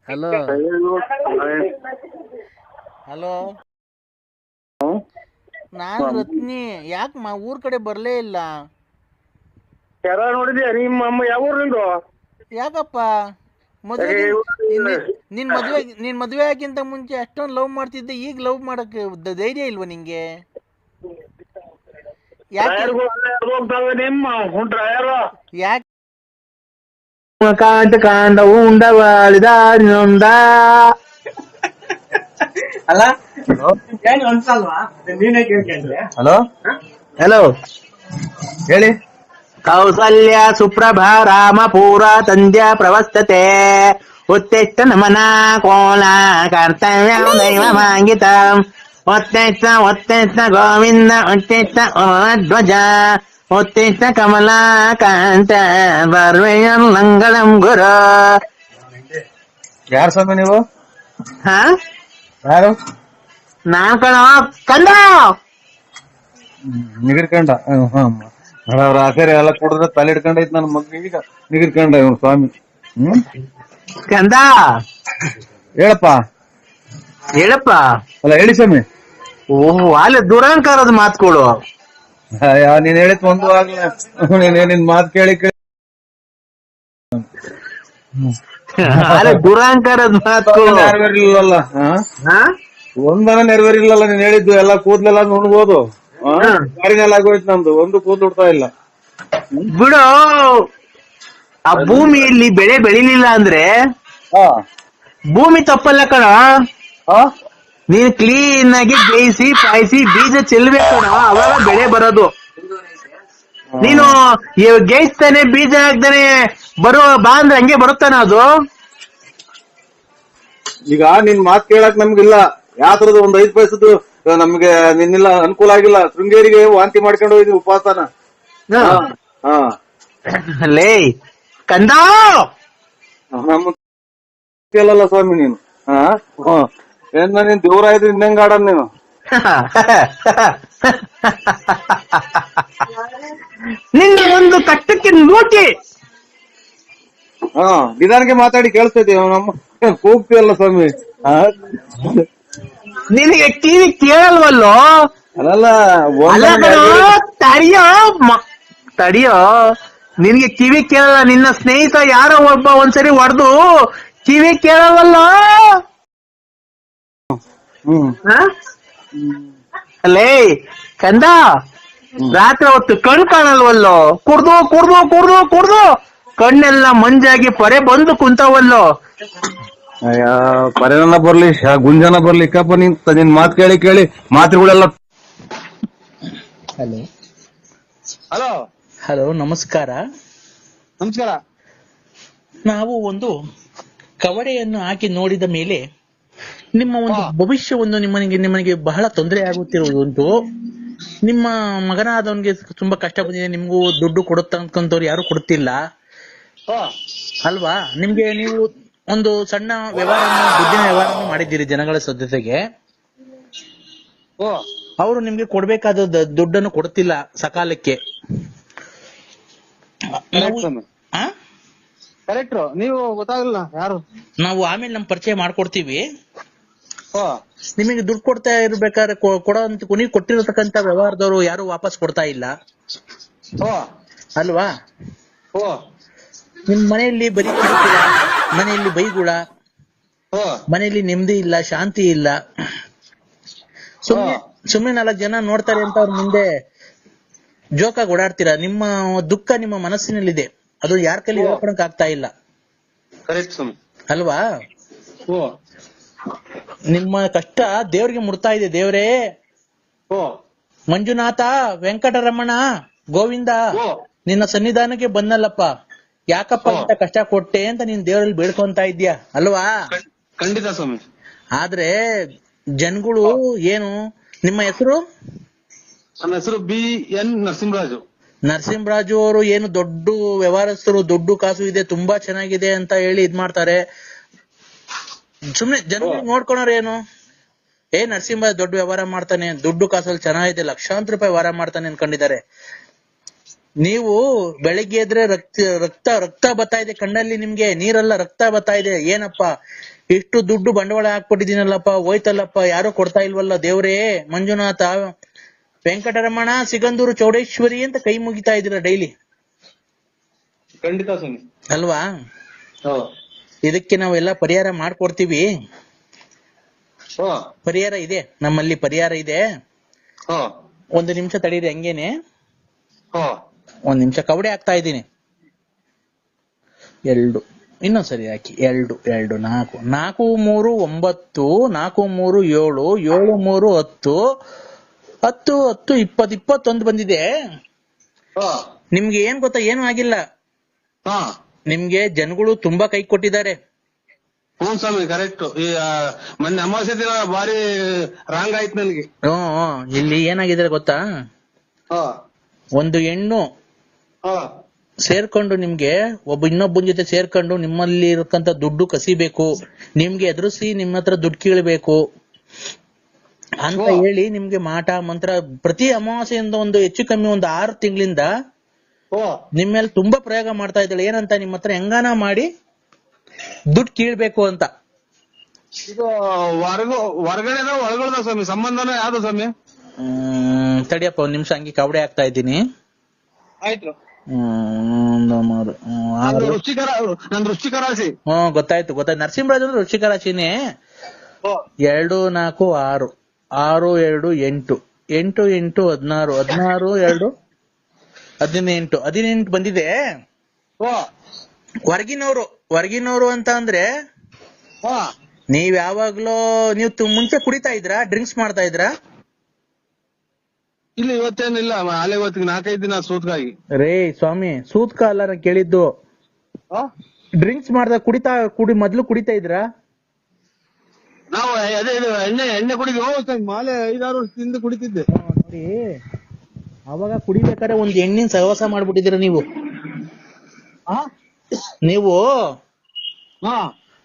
ಹಲೋ ಹಲೋ, ನಾನ್ ರತ್ನಿ. ಯಾಕೆ ಊರ್ ಕಡೆ ಬರ್ಲೇ ಇಲ್ಲ? ಯಾರ ನೋಡಿದ್ಯಾ? ನಿಮ್ಮ ಅಮ್ಮ ಯಾವ ಊರಿಂದು? ಯಾಕಪ್ಪ ನಿನ್ ಮದ್ವೆ ಆಗಿಂತ ಮುಂಚೆ ಅಷ್ಟೊಂದು ಲವ್ ಮಾಡ್ತಿದ್ದೆ, ಈಗ ಲವ್ ಮಾಡಕ್ ಧೈರ್ಯ ಇಲ್ವಾ ನಿಂಗೆ? ಯಾಕೆ ಕಾಂಡ ಉಂಡವಾಳಿದಾರಿನೊಂದ ಅಲ್ಲ. ಹಲೋ ಹಲೋ ಹೇಳಿ. ಕೌಸಲ್ಯ ಸುಪ್ರಭಾ ರಾಮ ಪೂರ ತಂದ್ಯ ಪ್ರವಸ್ತತೆ ಉತ್ತಿಷ್ಟ ನಮನ ಕೋಲ ಕರ್ತವ್ಯ ದೈವಮಾಂಗಿತ ಒತ್ತಿಷ್ಟ ಗೋವಿಂದ ಉತ್ತಿಷ್ಟ ಧ್ವಜ ಉತ್ತಿಷ್ಟ ಕಮಲಾ ಕಾಂತ ಬರ್ವೆಯಂ ಮಂಗಳಂ ಗುರು. ಯಾರು ಸ್ವಾಮಿ ನೀವು? ಯಾರು? ನಾನ್ ಕಣ ಕಂದ ನಿಗಿರ್ಕಂಡ. ಅವ್ರ ಆಸರೆ ಎಲ್ಲ ಕುಡಿದ್ರೆ ತಲೆ ಹಿಡ್ಕೊಂಡೈತ್ ನನ್ನ ಮಗನಿಗೆ ನಿಗಿರ್ಕಂಡ ಇವನು ಸ್ವಾಮಿ. ಕಂದ ಹೇಳಪ್ಪ ಹೇಳಪ್ಪ. ಅಲ್ಲ ಹೇಳಿ ಸ್ವಾಮಿ. ಓಹ್ ಅಲ್ಲಿ ದುರಹಂಕಾರದ ಮಾತುಗಳು. ನೀನ್ ಹೇಳಿದ್ ಒಂದು ಆಗ್ಲ ನಿನ್ ಮಾತು ಕೇಳಿ ದುರಹಂಕಾರದ ಮಾತುಗಳು ನೆರವೇರಿಲ್ಲಲ್ಲ. ಒಂದನ ನೆರವೇರಿಲ್ಲಲ್ಲ ನೀನ್ ಹೇಳಿದ್ದು. ಎಲ್ಲ ಕೂದ್ಲೆಲ್ಲ ನುಣ್ಬೋದು. ಗಾಡಿನೆಲ್ಲ ಆಗೋಯ್ತು ನಮ್ದು, ಒಂದು ಕೂದಲು ಉಡ್ತಾ ಇಲ್ಲ. ಬಿಡು, ಆ ಭೂಮಿಯಲ್ಲಿ ಬೆಳೆ ಬೆಳಿಲಿಲ್ಲ ಅಂದ್ರೆ ಭೂಮಿ ತಪ್ಪಲ್ಲ ಕಣ. ನೀನ್ ಕ್ಲೀನ್ ಆಗಿ ಬೇಯಿಸಿ ಪಾಯಿಸಿ ಬೀಜ ಚೆಲ್ಬೇಕು ಕಣ, ಅವಾಗ ಬೆಳೆ ಬರೋದು. ನೀನು ಗೇಯಿಸ್ತಾನೆ ಬೀಜ ಹಾಕ್ತಾನೆ ಬಾ ಅಂದ್ರೆ ಹಂಗೆ ಬರುತ್ತಾನ ಅದು? ಈಗ ನಿನ್ ಮಾತ್ ಕೇಳಕ್ ನಮ್ಗಿಲ್ಲ, ಯಾವ್ದ್ರದ್ದು ಒಂದ್ 5 ಪೈಸದ್ದು ನಮ್ಗೆ ನಿನ್ನೆಲ್ಲ ಅನುಕೂಲ ಆಗಿಲ್ಲ. ಶೃಂಗೇರಿಗೆ ವಾಂತಿ ಮಾಡ್ಕೊಂಡು ಹೋಗಿದ್ವಿ ಉಪವಾಸನ. ಲೇ ಕಂದ ಕೇಳಲ್ಲ ಸ್ವಾಮಿ ನೀನು. ಏನ್ ನೀನ್ ದೇವ್ರಾಯ್ತು ಇನ್ನಂಗ ಆಡನ್ ನೀನು. ನಿನ್ನ ಒಂದು ಕಟ್ಟಕ್ಕೆ ನೋಟಿ ನಿಧಾನಕ್ಕೆ ಮಾತಾಡಿ ಕೇಳಿಸ್ತೈತಿ. ನಮ್ಮ ಕೂಗ್ತಿಯಲ್ಲ ಸ್ವಾಮಿ. ನಿನಗೆ ಟಿವಿ ಕೇಳಲ್ವಲ್ಲೋ? ಅಲ್ಲ ತಡಿಯೋ ನಿನ್ಗೆ ಕಿವಿ ಕೇಳಲ್ಲ. ನಿನ್ನ ಸ್ನೇಹಿತ ಯಾರೋ ಒಬ್ಬ ಒಂದ್ಸರಿ ಹೊಡೆದು ಕಿವಿ ಕೇಳವಲ್ಲ. ಅಲ್ಲೇ ಕಂದ, ರಾತ್ರಿ ಹೊತ್ತು ಕಣ್ ಕಾಣಲ್ವಲ್ಲೋ? ಕುಡ್ದು ಕಣ್ಣೆಲ್ಲ ಮಂಜಾಗಿ ಪರೆ ಬಂದು ಕುಂತವಲ್ಲೋ. ಅಯ್ಯ, ಪರೆನ ಬರ್ಲಿ ಗುಂಜನ ಬರ್ಲಿ ಕಪ್ಪ, ನಿನ್ ಮಾತು ಕೇಳಿ ಮಾತುಗಳೆಲ್ಲ. ಹಲೋ ಹಲೋ ಹಲೋ, ನಮಸ್ಕಾರ. ನಮಸ್ಕಾರ. ನಾವು ಒಂದು ಕವಡೆಯನ್ನು ಹಾಕಿ ನೋಡಿದ ಮೇಲೆ ನಿಮ್ಮ ಒಂದು ಭವಿಷ್ಯವನ್ನು ನಿಮ್ಮನಿಗೆ ಬಹಳ ತೊಂದರೆ ಆಗುತ್ತಿರುವುದುಂಟು. ನಿಮ್ಮ ಮಗನಾದವನಿಗೆ ತುಂಬಾ ಕಷ್ಟ ಬಂದಿದೆ, ನಿಮ್ಗೂ ದುಡ್ಡು ಕೊಡುತ್ತಂತವ್ರು ಯಾರು ಕೊಡ್ತಿಲ್ಲ ಅಲ್ವಾ? ನಿಮ್ಗೆ ನೀವು ಒಂದು ಸಣ್ಣ ದುಡ್ಡಿನ ವ್ಯವಹಾರವನ್ನು ಮಾಡಿದ್ದೀರಿ ಜನಗಳ ಜೊತೆಗೆ. ಅವರು ನಿಮ್ಗೆ ಕೊಡ್ಬೇಕಾದ ದುಡ್ಡನ್ನು ಕೊಡ್ತಿಲ್ಲ ಸಕಾಲಕ್ಕೆ. ಕರೆಕ್ಟ್, ನೀವು ಗೊತ್ತಾಗಲ್ಲ ಯಾರು. ನಾವು ಆಮೇಲೆ ನಮ್ ಪರಿಚಯ ಮಾಡ್ಕೊಡ್ತೀವಿ. ನಿಮಗೆ ದುಡ್ಡು ಕೊಡ್ತಾ ಇರ್ಬೇಕಾದ್ರೆ ನೀವು ಕೊಟ್ಟಿರತಕ್ಕಂತ ವ್ಯವಹಾರದವರು ಯಾರು ವಾಪಸ್ ಕೊಡ್ತಾ ಇಲ್ಲ ಅಲ್ವಾ? ನಿಮ್ ಮನೆಯಲ್ಲಿ ಬರೀ ಕಿರುಕುಳ, ಮನೆಯಲ್ಲಿ ಬೈಗುಳ, ಮನೆಯಲ್ಲಿ ನೆಮ್ಮದಿ ಇಲ್ಲ, ಶಾಂತಿ ಇಲ್ಲ. ಸುಮ್ನೆ 4 ಜನ ನೋಡ್ತಾರೆ ಅಂತ ಅವ್ರ ಮುಂದೆ ಜೋಕಾಗಿ ಓಡಾಡ್ತೀರಾ. ನಿಮ್ಮ ದುಃಖ ನಿಮ್ಮ ಮನಸ್ಸಿನಲ್ಲಿದೆ, ಅದು ಯಾರ ಕೈಲಿ ಹೇಳ್ಕೊಳಕ್ ಆಗ್ತಾ ಇಲ್ಲ ಅಲ್ವಾ? ನಿಮ್ಮ ಕಷ್ಟ ದೇವ್ರಿಗೆ ಮುಡ್ತಾ ಇದೆ. ದೇವ್ರೇ, ಮಂಜುನಾಥ, ವೆಂಕಟರಮಣ, ಗೋವಿಂದ, ನಿನ್ನ ಸನ್ನಿಧಾನಕ್ಕೆ ಬಂದಲ್ಲಪ್ಪ, ಯಾಕಪ್ಪ ಇಂತ ಕಷ್ಟ ಕೊಟ್ಟೆ ಅಂತ ನೀನ್ ದೇವರಲ್ಲಿ ಬೇಡ್ಕೊಂತ ಇದ್ಯಾ ಅಲ್ವಾ? ಖಂಡಿತ ಸ್ವಾಮಿ. ಆದ್ರೆ ಜನಗಳು ಏನು, ನಿಮ್ಮ ಹೆಸರು? ನನ್ನ ಹೆಸರು BN ನರಸಿಂಹರಾಜು. ನರಸಿಂಹರಾಜು ಅವರು ಏನು ದೊಡ್ಡ ವ್ಯವಹಾರಸ್ಥರು, ದುಡ್ಡು ಕಾಸು ಇದೆ, ತುಂಬಾ ಚೆನ್ನಾಗಿದೆ ಅಂತ ಹೇಳಿ ಇದ್ ಮಾಡ್ತಾರೆ. ಸುಮ್ನೆ ಜನಗಳು ನೋಡ್ಕೊಳೋರು ಏನು, ನರಸಿಂಹರಾಜ್ ದೊಡ್ಡ ವ್ಯವಹಾರ ಮಾಡ್ತಾನೆ, ದುಡ್ಡು ಕಾಸಲ್ಲಿ ಚೆನ್ನಾಗಿದೆ, ಲಕ್ಷಾಂತರ ರೂಪಾಯಿ ವ್ಯವಹಾರ ಮಾಡ್ತಾನೆ ಅನ್ಕೊಂಡಿದ್ದಾರೆ. ನೀವು ಬೆಳಿಗ್ಗೆ ಎದ್ರೆ ರಕ್ತ ಬರ್ತಾ ಇದೆ ಕಣ್ಣಲ್ಲಿ, ನಿಮ್ಗೆ ನೀರೆಲ್ಲ ರಕ್ತ ಬರ್ತಾ ಇದೆ. ಏನಪ್ಪ ಇಷ್ಟು ದುಡ್ಡು ಬಂಡವಾಳ ಹಾಕ್ಬಿಟ್ಟಿದ್ದೀನಲ್ಲಪ್ಪ, ಹೋಯ್ತಲ್ಲಪ್ಪ, ಯಾರು ಕೊಡ್ತಾ ಇಲ್ವಲ್ಲ ದೇವ್ರೇ, ಮಂಜುನಾಥ, ವೆಂಕಟರಮಣ, ಸಿಗಂದೂರು, ಚೌಡೇಶ್ವರಿ ಅಂತ ಕೈ ಮುಗಿತಾ ಇದ್ದೀರಾ ಡೈಲಿ. ಖಂಡಿತ ಸ್ವಾಮಿ ಅಲ್ವಾ? ಇದಕ್ಕೆ ನಾವೆಲ್ಲ ಪರಿಹಾರ ಮಾಡ್ಕೊಡ್ತೀವಿ. ಪರಿಹಾರ ಇದೆ, ನಮ್ಮಲ್ಲಿ ಪರಿಹಾರ ಇದೆ. 1 ನಿಮಿಷ ತಡೀರಿ, ಹಂಗೇನೆ 1 ನಿಮಿಷ. ಕವಡೆ ಹಾಕ್ತಾ ಇದ್ದೀನಿ. 2 ಇನ್ನೊಂದ್ಸರಿ ಹಾಕಿ. 2 2 4 4 3 9 4 3 7 7 3 10 10 10 20 21 ಬಂದಿದೆ. ನಿಮ್ಗೆ ಏನ್ ಗೊತ್ತಾ, ಏನು ಆಗಿಲ್ಲ. ನಿಮ್ಗೆ ಜನಗಳು ತುಂಬಾ ಕೈ ಕೊಟ್ಟಿದ್ದಾರೆ. ಸ್ವಾಮಿ ಕರೆಕ್ಟ್. ಮೊನ್ನೆ ಅಮಾವಾಸ್ಯೆ ದಿನ ಬಾರಿ ರಾಂಗ್ ಆಯ್ತು ನನ್ಗೆ. ಇಲ್ಲಿ ಏನಾಗಿದೆ ಗೊತ್ತಾ, ಒಂದು ಹೆಣ್ಣು ಸೇರ್ಕೊಂಡು ನಿಮ್ಗೆ ಇನ್ನೊಬ್ಬನ ಜೊತೆ ಸೇರ್ಕೊಂಡು ನಿಮ್ಮಲ್ಲಿ ಇರತಕ್ಕಂತ ದುಡ್ಡು ಕಸಿಬೇಕು, ನಿಮ್ಗೆ ಎದುರಿಸಿ ನಿಮ್ಮ ಹತ್ರ ದುಡ್ಡು ಕೀಳ್ಬೇಕು ಅಂತ ಹೇಳಿ ನಿಮ್ಗೆ ಮಾಟ ಮಂತ್ರ ಪ್ರತಿ ಅಮಾವಾಸ್ಯೆಯಿಂದ ಒಂದು ಹೆಚ್ಚು ಕಮ್ಮಿ 6 ತಿಂಗಳಿಂದ ನಿಮ್ಮೇಲೆ ತುಂಬಾ ಪ್ರಯೋಗ ಮಾಡ್ತಾ ಇದ್ದಾಳೆ. ಏನಂತ, ನಿಮ್ಮ ಹತ್ರ ಹೆಂಗಾನ ಮಾಡಿ ದುಡ್ಡು ಕೀಳ್ಬೇಕು ಅಂತ. ಇದು ಹೊರಗಡೆ ಒಳಗಡೆ ಸ್ವಾಮಿ, ಸಂಬಂಧನ ಯಾವ್ದು ಸ್ವಾಮಿ? ತಡಿಯಪ್ಪ 1 ನಿಮಿಷ, ಹಂಗೆ ಕವಡೆ ಹಾಕ್ತಾ ಇದ್ದೀನಿ. ಆಯ್ತು. ವೃಶ್ಚಿಕ ರಾಶಿ. ಗೊತ್ತಾಯ್ತು. ನರಸಿಂಹರಾಜ್ ಅಂದ್ರೆ ವೃಶ್ಚಿಕ ರಾಶಿನೇ. 2 4 6 6 2 8 8 8 16 16 2 18 ಬಂದಿದೆ. ಹೊರಗಿನವರು ಅಂತ ಅಂದ್ರೆ ನೀವ್ ಯಾವಾಗ್ಲೂ ನೀವು ಮುಂಚೆ ಕುಡಿತಾ ಇದ್ರಾ, ಡ್ರಿಂಕ್ಸ್ ಮಾಡ್ತಾ ಇದ್ರಾ? ಇಲ್ಲ ಇವತ್ತೇನಿಲ್ಲ ಅಲೆ ಇವತ್ತಿಗೆ 4-5 ದಿನ ಸೂತ್ಗಾಗಿ. ರೇ ಸ್ವಾಮಿ ಸೂತ್ಕ ಅಲ್ಲ ನಾ ಕೇಳಿದ್ದು. ಡ್ರಿಂಕ್ಸ್ ಮಾಡ್ದಾಗ ಮೊದ್ಲು ಕುಡಿತಾ ಇದ್ರಾ? ನಾವು ಅದೇ ಇದು ಎಣ್ಣೆ ಕುಡಿದ್ವಿ. ಮಾಲೆ 5-6 ವರ್ಷದಿಂದ ಕುಡಿತಿದ್ದೆ. ನೋಡಿ ಅವಾಗ ಕುಡಿಬೇಕಾದ್ರೆ ಒಂದ್ ಎಣ್ಣಿನ ಸಹವಾಸ ಮಾಡ್ಬಿಟ್ಟಿದ್ದೀರ ನೀವು. ನೀವು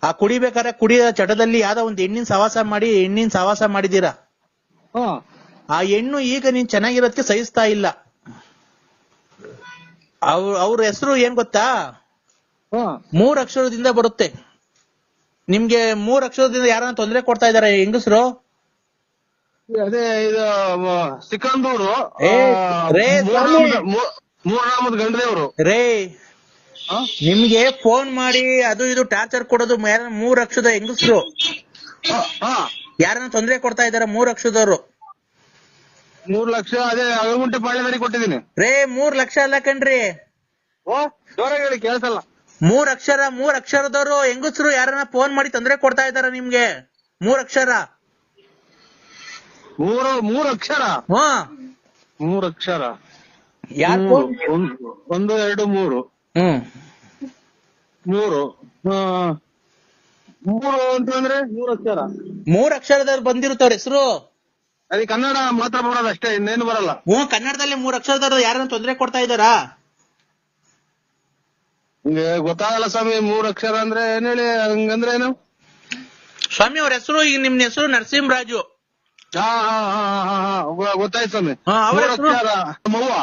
ಆ ಕುಡಿಬೇಕಾದ್ರೆ ಕುಡಿಯೋ ಚಟದಲ್ಲಿ ಯಾವ್ದೋ ಒಂದ್ ಎಣ್ಣಿನ ಸಹವಾಸ ಮಾಡಿದೀರಾ. ಆ ಹೆಣ್ಣು ಈಗ ನೀನ್ ಚೆನ್ನಾಗಿರೋದಕ್ಕೆ ಸಹಿಸ್ತಾ ಇಲ್ಲ. ಅವ್ರ ಹೆಸರು ಏನ್ ಗೊತ್ತಾ? 3 ಅಕ್ಷರದಿಂದ ಬರುತ್ತೆ. ನಿಮ್ಗೆ 3 ಅಕ್ಷರದಿಂದ ಯಾರನ್ನ ತೊಂದರೆ ಕೊಡ್ತಾ ಇದಾರೆ ಹೆಂಗಸರು? ಅದೇ ಇದು ಸಿಕಂದೂರು ಮೂರ್ನಾಮದ ಗಂಡದೇವ್ರು. ರೇ ನಿಮ್ಗೆ ಫೋನ್ ಮಾಡಿ ಅದು ಇದು ಟಾರ್ಚರ್ ಕೊಡೋದು 3 ಅಕ್ಷರದ ಹೆಂಗಸರು ಯಾರನ್ನ ತೊಂದರೆ ಕೊಡ್ತಾ ಇದಾರೆ. 3 ಅಕ್ಷರದವ್ರು 3 ಲಕ್ಷ ಅದೇ ಅಗಲಗುಂಟೆ ಪಾಳ್ಯದಲ್ಲಿ ಕೊಟ್ಟಿದ್ದೀನಿ. ರೇ 3 ಲಕ್ಷ ಅಲ್ಲ ಕಣ್ರಿ, ಜೋರಾಗಿ ಹೇಳಿ ಕೇಳ್ಸಲ್ಲ. 3 ಅಕ್ಷರದವರು ಹೆಂಗಸರು ಯಾರನ್ನ ಫೋನ್ ಮಾಡಿ ತೊಂದರೆ ಕೊಡ್ತಾ ಇದಾರ ನಿಮ್ಗೆ. 3 ಅಕ್ಷರ. 3 ಅಕ್ಷರ. 3 ಅಕ್ಷರ. ಯಾರು? 1 2 3. 3 ಅಂತಂದ್ರೆ 3 ಅಕ್ಷರ. 3 ಅಕ್ಷರದವ್ರು ಬಂದಿರುತ್ತವ್ರ ಹೆಸರು. ಅದೇ ಕನ್ನಡ ಮಾತ್ರ ಬರೋದು ಅಷ್ಟೇ, ಇನ್ನೇನು ಬರಲ್ಲ. ಕನ್ನಡದಲ್ಲಿ 3 ಅಕ್ಷರದವ್ರು ಯಾರನ್ನ ತೊಂದರೆ ಕೊಡ್ತಾ ಇದಾರಾ? ನಿಮ್ಗೆ ಗೊತ್ತಾಗಲ್ಲ ಸ್ವಾಮಿ 3 ಅಕ್ಷರ ಅಂದ್ರೆ ಏನ್ ಹೇಳಿ, ಹಂಗಂದ್ರೆ ಏನು ಸ್ವಾಮಿ? ಅವ್ರ ಹೆಸರು ಈಗ ನಿಮ್ ಹೆಸರು ನರಸಿಂಹರಾಜು. ಗೊತ್ತಾಯ್ತು ಸ್ವಾಮಿ. ನಮ್ಮವ್ವ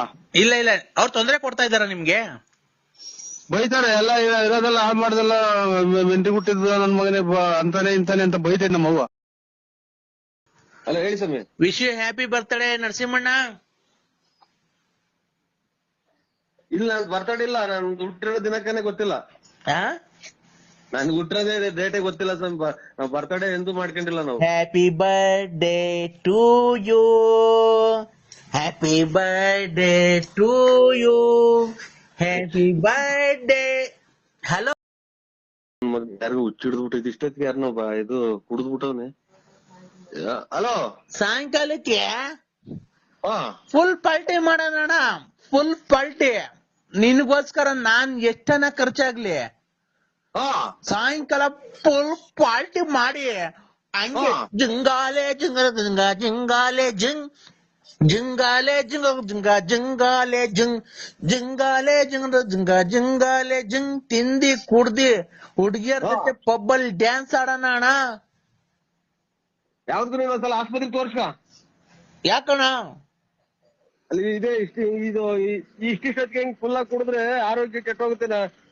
ಇಲ್ಲ ಅವ್ರು ತೊಂದರೆ ಕೊಡ್ತಾ ಇದಾರ ನಿಮ್ಗೆ? ಬೈತಾರೆ ಎಲ್ಲ ಇರೋದೆಲ್ಲ ಹಾಳು ಮಾಡ್ದೆಲ್ಲ ಮೆಂಟಿ ಹುಟ್ಟಿದ್ ನನ್ ಮಗನೇ ಅಂತಾನೆ ಇಂತಾನೆ ಅಂತ ಬೈತೇನೆ ನಮ್ಮವ್ವ. ಅಲ್ಲ ಹೇಳಿ ಸ್ವಾಮಿ. ವಿಶ್ ಯು ಹ್ಯಾಪಿ ಬರ್ತ್ಡೇ ನರಸಿಂಹಣ್ಣ. ಇಲ್ಲ ಬರ್ತಡೇ ಇಲ್ಲ, ನಾನು ಹುಟ್ಟಿರೋ ದಿನಕ್ಕೇನೆ ಗೊತ್ತಿಲ್ಲ. ನನ್ಗೆ ಹುಟ್ಟಿರೋದೇ ಡೇಟೇ ಗೊತ್ತಿಲ್ಲ ಸ್ವಾಮಿ. ಬರ್ತಡೇ ಎಂದೂ ಮಾಡ್ಕೊಂಡಿಲ್ಲ ನಾವು. Happy birthday to you, happy birthday to you, happy birthday. Hello ಯಾರಿಗೂ ಹುಚ್ಚಿಡ್ದ್ಬಿಟ್ಟೈತಿ ಇಷ್ಟೊತ್ತಿಗೆ, ಯಾರನ್ನೋ ಇದು ಕುಡಿದ್ಬಿಟ್ಟವ್ನೆ. ಹಲೋ ಸಾಯಂಕಾಲಕ್ಕೆ ಫುಲ್ ಪಾರ್ಟಿ ಮಾಡೋಣ. ಫುಲ್ ಪಾರ್ಟಿ ನಿನ್ಗೋಸ್ಕರ ನಾನ್ ಎಷ್ಟನ ಖರ್ಚಾಗ್ಲಿ ಸಾಯಂಕಾಲ ಫುಲ್ ಪಾರ್ಟಿ ಮಾಡಿ ಹಂಗೆ ಜಿಂಗಾಲೆ ಜಿಂಗಾಲೆ ಜಿಂಗಾಲೆ ಜಿಂಗಾಲೆ ಜಿಂಗ್ ತಿಂದಿ ಕುಡ್ದಿ ಹುಡುಗಿಯರ ಜೊತೆ ಪಬ್ಬಲ್ ಡ್ಯಾನ್ಸ್ ಆಡೋಣ ಅಣ್ಣ. ಯಾವ್ದು ಇನ್ನೊಂದ್ಸಲ ಆಸ್ಪತ್ರೆಗೆ ತೋರ್ಸ್ಕ. ಯಾಕಣ್ಣ? ಅಲ್ಲಿ ಇದೆ ಇಷ್ಟಿಷ್ಟೊತ್ತಿಗೆ ಹಿಂಗ್ ಫುಲ್ ಆಗಿ ಕುಡಿದ್ರೆ ಆರೋಗ್ಯ ಕೆಟ್ಟೋಗುತ್ತೆ.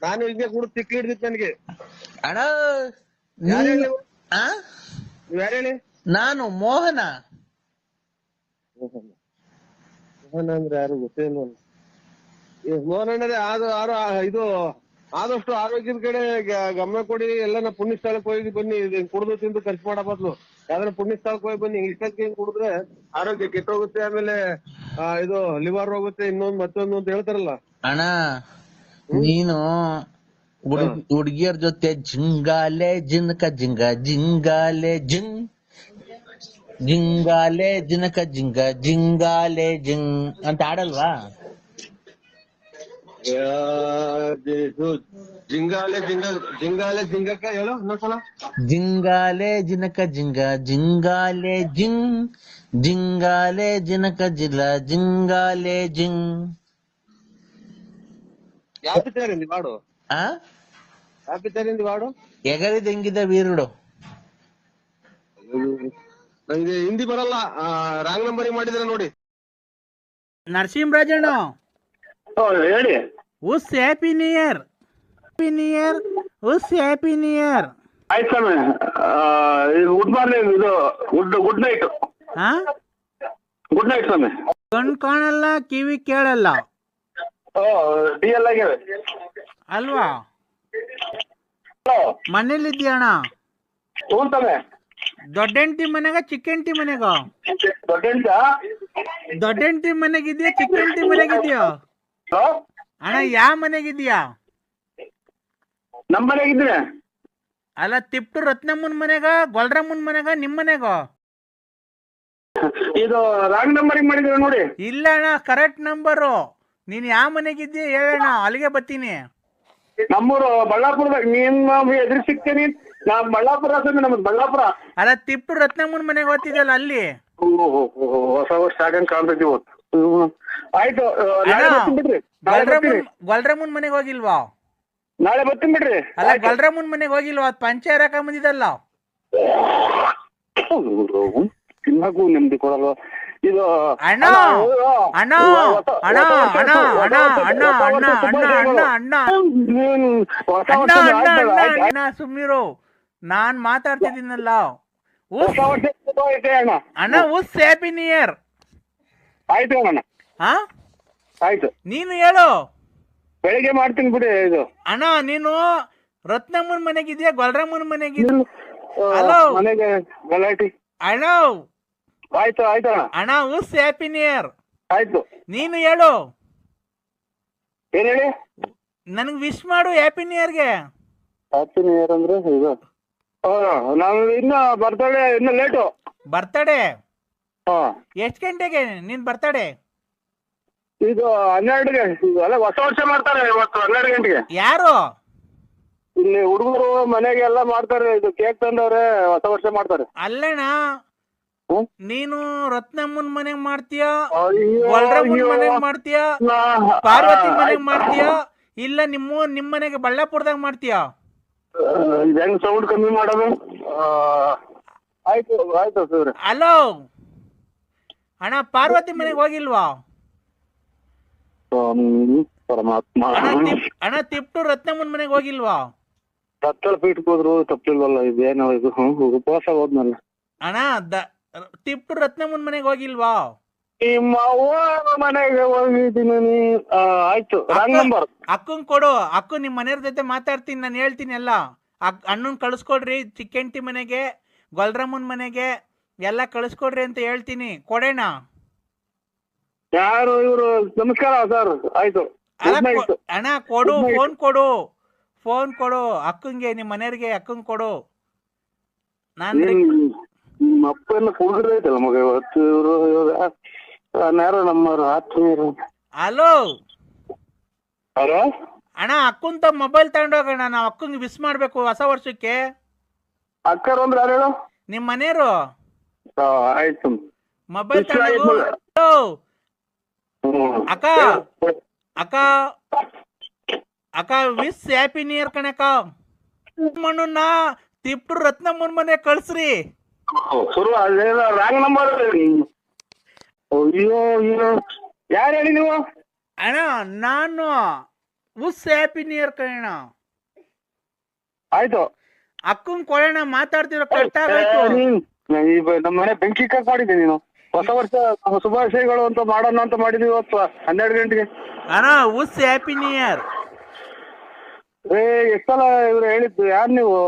ನಾನು ಹಿಂಗೆ ಕುಡಿದು ತಿಕ್ಕಿ ಹಿಡ್ದಿತ್ತು ನನಗೆ. ಅಣ್ಣ ಯಾರು ಹೇಳಿ? ನಾನು ಮೋಹನ. ಮೋಹನ ಅಂದ್ರೆ ಯಾರು ಗೊತ್ತೇನು? ಮೋಹನ ಅಂದ್ರೆ ಇದು ಆದಷ್ಟು ಆರೋಗ್ಯದ ಕಡೆ ಗಮನ ಕೊಡಿ. ಎಲ್ಲ ಪುಣ್ಯ ಸ್ಥಳಕ್ಕೆ ಹೋಗಿ ಬನ್ನಿ. ಕುಡಿದು ತಿಂದು ಖರ್ಚು ಮಾಡೋ ಬದಲು ಯಾವ್ದಾರ ಪುಣ್ಯ ಸ್ಥಳಕ್ಕೆ ಹೋಗಿ ಬನ್ನಿ. ಇಷ್ಟಕ್ಕೆ ಹಿಂಗ್ ಕುಡಿದ್ರೆ ಆರೋಗ್ಯ ಕೆಟ್ಟೋಗುತ್ತೆ. ಆಮೇಲೆ ಇದು ಲಿವರ್ ಹೋಗುತ್ತೆ, ಇನ್ನೊಂದು ಮತ್ತೊಂದು ಅಂತ ಹೇಳ್ತಾರಲ್ಲ. ಅಣ್ಣ ನೀನು ಹುಡುಗಿಯರ್ ಜೊತೆ ಜಿಂಗಾಲೆ ಜಿನಕ ಜಿಂಗಾಲೆ ಜಿಂಗಾಲೆ ಜಿನಕ ಜಿಂಗಾಲೆ ಅಂತ ಆಡಲ್ವಾ? ಜಿಂಗಾಲೆ ಜಿಂಗಕ್ಕ ಹೇಳು ಇನ್ನೊಂದ್ಸಲ. ಜಿಂಗಾಲೆ ಜಿನಕ ಜಿಂಗಾಲೆ ಜಿಂಗಾಲೆ ಜಿನಕ ಜಿಂಗಾಲೆ ಯಾವ ಪಿಕ್ಚರಿಂದ ಹಾಡು? ಯಾವ ಪಿಕ್ಚರಿಂದ ಹಾಡು? ಎಗರಿದ ಹೆಂಗಿದ ವೀರುಡು. ನಂಗೆ ಹಿಂದಿ ಬರಲ್ಲ, ರಾಂಗ್ ನಂಬರ್ ಮಾಡಿದ್ರೆ ನೋಡಿ. ನರಸಿಂಹರಾಜಣ್ಣ ಹೇಳಿ. ಉಸ್ ಹ್ಯಾಪಿ ನ್ಯೂ ಇಯರ್. ಉಸ್ ಹ್ಯಾಪಿ ನ್ಯೂ ಇಯರ್. ಆಯ್ತು ಸ್ವಾಮಿ. Good morning. ಇದು ಗುಡ್ ನೈಟ್. ಗುಡ್ ನೈಟ್ ಸ್ವಾಮಿ. ಕಣ್ ಕಾಣಲ್ಲ, ಕಿವಿ ಕೇಳಲ್ಲ DL ಆಗ್ಯಾವೆ ಅಲ್ವಾ? ಮನೇಲಿದ್ಯಣ್ಣ? ಹ್ಞೂ ಸ್ವಾಮಿ. ದೊಡ್ಡ ಹೆಂಡತಿ ಮನೆಗ ಚಿಕ್ಕ ಹೆಂಡತಿ ಮನೆಗ? ದೊಡ್ಡ ಹೆಂಡತಿ ಮನೆಗಿದ್ಯಾ ಚಿಕ್ಕ ಹೆಂಡತಿ ಮನೆಗಿದ್ಯಾ ಅಣ್ಣ? ಯಾವ ಮನೆಗಿದ್ಯಾ? ನಮ್ಮ ಮನೆಗಿದ್ರೆ. ಅಲ್ಲ ತಿಪ್ಟು ರತ್ನಮ್ಮನ ಮನೆಗ, ಗೊಲ್ರಮ್ಮನ ಮನೆಗ, ನಿಮ್ ಮನೆಗ? ಇದು ರಾಂಗ್ ನಂಬರಿಂಗ್ ಮಾಡಿದ್ರೆ ನೋಡಿ. ಇಲ್ಲ ಅಣ್ಣ, ಕರೆಕ್ಟ್ ನಂಬರು. ನೀನ್ ಯಾವ ಮನೆಗಿದ್ದೀಯ ಹೇಳಣ್ಣ, ಅಲ್ಲಿಗೆ ಬರ್ತೀನಿ. ನಮ್ಮೂರು ಬಳ್ಳಾಪುರದಾಗ ನೀನ್ ಎದುರು ಸಿಗ್ತೀನಿ. ನಾ ಬಳ್ಳಾಪುರ ನಮ್ದು ಬಳ್ಳಾಪುರ. ಅಲ್ಲ, ತಿಪ್ಪು ರತ್ನಮ್ಮನ ಮನೆಗೆ ಓದ್ತಿದ್ದಲ್ಲ ಅಲ್ಲಿ. ಹೊಸ ವರ್ಷ ಆಗಂಗ್ ಕಾಣ್ತೈತಿ ಇವತ್ತು. ಆಯ್ತು, ನಾಳೆ ಬರ್ತೀನಿ ಬಿಡ್ರಿ. ಗೊಲ್ರಮ್ಮನ್ ಮನೆಗೆ ಹೋಗಿಲ್ವಾ? ನಾಳೆ ಬರ್ತೀನಿ ಬಿಡ್ರಿ. ಅಲ್ಲ, ಗೊಲ್ರಮ್ಮನ್ ಮನೆಗೆ ಹೋಗಿಲ್ವಾ? ಪಂಚಾಯತ್ ಹಾಕ ಬಂದಿದ್ದಲ್ಲ. ತಿನ್ನಕ್ಕೂ ನೆಮ್ಮದಿ ಕೊಡಲ್ವ ಇದು? ಅಣ್ಣ ಅಣ್ಣ ಅಣ್ಣ ಅಣ್ಣ ಅಣ್ಣ ಅಣ್ಣ ಅಣ್ಣ ಅಣ್ಣ ಅಣ್ಣ ಅಣ್ಣ ಸುಮ್ಮಿರು, ನಾನ್ ಮಾತಾಡ್ತಿದ್ದೀನಲ್ಲ. ಅಣ್ಣ ಉಸ್ ಹ್ಯಾಪಿ ನ್ಯೂ ಇಯರ್. ಆಯ್ತು ಅಣ್ಣ. ಹಾ ಆಯ್ತು, ನೀನು ಹೇಳು. ಬೆಳಿಗ್ಗೆ ಮಾಡ್ತೀನಿ ಬಿಡಿ. ಇದು ಅಣ್ಣ, ನೀನು ರತ್ನಮ್ಮನ ಮನೆಗಿದ್ಯಾ ಗೊಲ್ರಮ್ಮನ ಮನೆಗಿದ್ಯಾ? ಹಲೋ ಮನೆಗೆ ಗಲಾಟಿ. ಅಣ್ಣ ಆಯ್ತು ಆಯ್ತು ಅಣ್ಣ. ಅಣ್ಣ ಉಸ್ ಹ್ಯಾಪಿ ನ್ಯೂ ಇಯರ್. ಆಯ್ತು, ನೀನು ಹೇಳು. ಏನ್ ಹೇಳಿ? ನನಗ್ ವಿಶ್ ಮಾಡು ಹ್ಯಾಪಿ ನ್ಯೂ ಇಯರ್ಗೆ. ಹ್ಯಾಪಿ ನ್ಯೂ ಇಯರ್ ಅಂದ್ರೆ ಇದು ನಾವು ಇನ್ನ ಬರ್ತಡೆ ಇನ್ನ ಲೇಟು. ಬರ್ತಡೆ ಹಾ, ಎಷ್ಟ್ ಗಂಟೆಗೆ ನಿನ್ ಬರ್ತಡೆ? ಇದು 12ಗೆ. ಅಲ್ಲ, ಹೊಸ ವರ್ಷ ಮಾಡ್ತಾರೆ ಇವತ್ತು 12 ಗಂಟೆಗೆ. ಯಾರು? ಇಲ್ಲಿ ಹುಡುಗರು ಮನೆಗೆ ಎಲ್ಲ ಮಾಡ್ತಾರೆ. ಇದು ಕೇಕ್ ತಂದವ್ರೆ, ಹೊಸ ವರ್ಷ ಮಾಡ್ತಾರೆ. ಅಲ್ಲಣ್ಣ, ಹ್ಮ್? ನೀನು ರತ್ನಮ್ಮನ್ ಮನೆಗ್ ಮಾಡ್ತೀಯಾ, ಅಯ್ಯೋ, ಗೊಲ್ರಮ್ಮನ್ ಅಯ್ಯೋ. ಮನೆಗ್ ಮಾಡ್ತೀಯಾ, ನಾ- ಪಾರ್ವತಿ ಮನೆಗ್ ಆಯ್ತು. ಮಾಡ್ತೀಯಾ, ಇಲ್ಲ ನಿಮ್ ಮನೆಗೆ ಬಳ್ಳಾಪುರದಾಗ ಮಾಡ್ತೀಯಾ? ಇದು ಹೆಂಗ್ ಸೌಂಡ್ ಕಮ್ಮಿ ಮಾಡೋದು? ಆಯ್ತು ಆಯ್ತು ಸರ್. ಹಲೋ ಅಣ್ಣ, ಪಾರ್ವತಿ ಮನೆಗೆ ಹೋಗಿಲ್ವಾ? ಪರಮಾತ್ಮ. ಅಣ್ಣ ತಿಪ್ಟು ರತ್ನಮ್ಮನ್ ಮನೆಗೆ ಹೋಗಿಲ್ವಾ? ತತ್ತಳ ಪೀಠಕ್ಕೆ ಹೋದ್ರು ತಪ್ಪಿಲ್ವಲ್ಲ. ಇದೇನೋ ಇದು ಉಪವಾಸ ಹೋದ್ನಲ್ಲ. ಅಣ್ಣ ತಿಪ್ಟು ರತ್ನಮ್ಮನ್ ಮನೆಗೆ ಹೋಗಿಲ್ವಾ? ನಿಮ್ಮ ಅವ್ವ ಮನೆಗೆ ಹೋಗಿದ್ದೀನಿ. ಆಯ್ತು, ರಾಂಗ್ ನಂಬರ್. ಅಕ್ಕಂಗ್ ಕೊಡು. ಅಕ್ಕ ನಿಮ್ ಮನೆಯವ್ರ ಜೊತೆ ಮಾತಾಡ್ತೀನಿ, ನಾನು ಹೇಳ್ತೀನಿ ಎಲ್ಲ. ಅಣ್ಣನ್ ಕಳಿಸ್ಕೊಡ್ರಿ, ಚಿಕ್ಕಂಟಿ ಮನೆಗೆ, ಗೊಲ್ರಮ್ಮನ್ ಮನೆಗೆ ಎಲ್ಲ ಕಳಿಸ್ಕೊಡ್ರಿ ಅಂತ ಹೇಳ್ತೀನಿ. ಕೊಡೋಣ. ಯಾರು ಇವರು? ನಮಸ್ಕಾರ ಸರ್. ಆಯ್ತು, ಅಣ್ಣ ಕೊಡು, ಫೋನ್ ಕೊಡು ಅಕ್ಕಂಗೆ, ನಿಮ್ ಮನೆಯವ್ರಿಗೆ ಅಕ್ಕಂಗ್ ಕೊಡು. ನಿಮ್ಮ ಅಪ್ಪನ ಕುಡಿದ್ರೈತಲ್ಲ ಮಗ ಇವತ್ತು. ಇವರು ಯಾರು ನಮ್ಮವ್ರು ಆತ್ಮೀಯರು. ಹಲೋ ಹಲೋ ಅಣ್ಣ, ಅಕ್ಕಂತ ಮೊಬೈಲ್ ತಗೊಂಡೋಗೋಣ, ನಾವು ಅಕ್ಕಂಗೆ ವಿಶ್ ಮಾಡ್ಬೇಕು ಹೊಸ ವರ್ಷಕ್ಕೆ. ಅಕ್ಕರು ಅಂದ್ರೆ ಯಾರು ಹೇಳು? ನಿಮ್ ಮನೆಯವರು. ಆಯ್ತು, ಮೊಬೈಲ್ ತಗೊಂಡು ಅಕ್ಕ ಅಕ್ಕ ಅಕ್ಕ ವಿಶ್ ಹ್ಯಾಪಿ ನ್ಯೂ ಇಯರ್ ಕಣಕ್ಕ. ಮಣ್ಣನ್ನ ತಿಪ್ಟು ರತ್ನಮ್ಮನ ಮನೆ ಕಳ್ಸ್ರಿ. ಶುರು ಅದೇನೋ ರಾಂಗ್ ನಂಬರ್. ಅಯ್ಯೋ ಅಯ್ಯೋ, ಯಾರು ಹೇಳಿ ನೀವು? ಅಣ್ಣ ನಾನು ವಿಶ್ ಹ್ಯಾಪಿ ನ್ಯೂ ಇಯರ್ ಕಣ. ಆಯ್ತು, ಅಕ್ಕಂಗ್ ಕೊಡೋಣ, ಮಾತಾಡ್ತಿರೋ ಕರೆಕ್ಟ್ ಆಗಾಯ್ತು. ನಮ್ಮ ಮನೆ ಬೆಂಕಿ ಕಟ್ ಮಾಡಿದ್ದೆ ನೀನು. ಹೊಸ ವರ್ಷ ಶುಭಾಶಯಗಳು ಅಂತ ಮಾಡೋಣ ಅಂತ ಮಾಡಿದ್ವಿ ಇವತ್ತು 12 ಗಂಟೆಗೆ. ಅಣ್ಣ ವಿಶ್ ಹ್ಯಾಪಿ ನ್ಯೂ ಇಯರ್. ಎಷ್ಟಲ್ಲ ಇವ್ರು ಹೇಳಿದ್ದು? ಯಾರು ನೀವು?